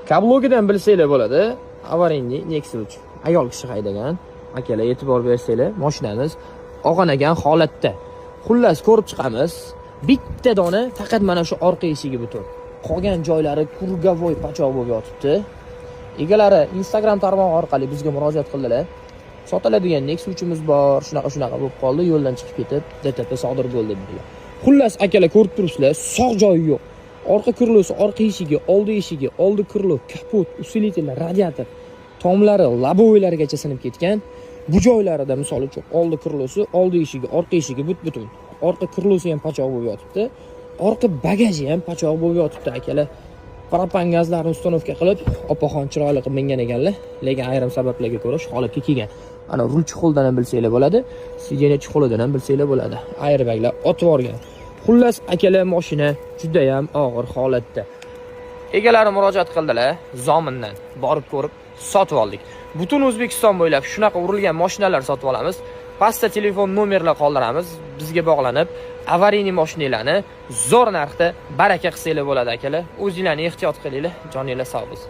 Kablogidan bilsanglar bo'ladi. Avariyni Nexia 3. Ayol kishi haydagan. Akalar e'tibor bersanglar, mashinamiz og'anagan holatda. Xullas ko'rib chiqamiz. Bitta dona faqat mana shu orqa eshigi butun. Qolgan joylari kurgavoy pachoq bo'lib yotibdi. Egalari Instagram tarmog'i orqali bizga murojaat qildilar. Sotiladigan Nexia 3imiz bor, shunaqa bo'lib qoldi, yo'ldan chiqib ketib, DTP sodir bo'ldi dedilar. Xullas akalar ko'rib turibsizlar, sog' joyi yo'q. Orqa kurlosi, orqa eshigi, oldi kurlo, kapot, usilitel, radiator, tomlari, labovoylarigacha sinib ketgan. Bu joylarida misol uchun oldi kurlosi, oldi eshigi, orqa eshigi but-butun. Orqa kurlosi ham pachoq bo'lib yotibdi. Orqa bagaji ham pachoq bo'lib yotibdi akalar. Propan gazlarni ustanovka qilib, opaxon chiroyli qilib mingan ekanlar, lekin ayrim sabablarga ko'ra shu holatga kelgan. Ana rul chixoldan ham bilsanglar bo'ladi, sideniya chixolidan ham bilsanglar bo'ladi. Airbaglar otib yorgan. Xullas akalar mashina juda ham og'ir holatda. Egalari murojaat qildilar, Zomindan borib ko'rib sotib oldik. Butun O'zbekiston bo'ylab shunaqa urilgan mashinalar sotib olamiz. Pastda telefon nomerlar qoldiramiz. Bizga bog'lanib, avariyni mashinalarni zo'r narxda baraka qilsanglar bo'ladi akalar. O'zingizlarni ehtiyot qilinglar, joninglar sog' bo'lsin.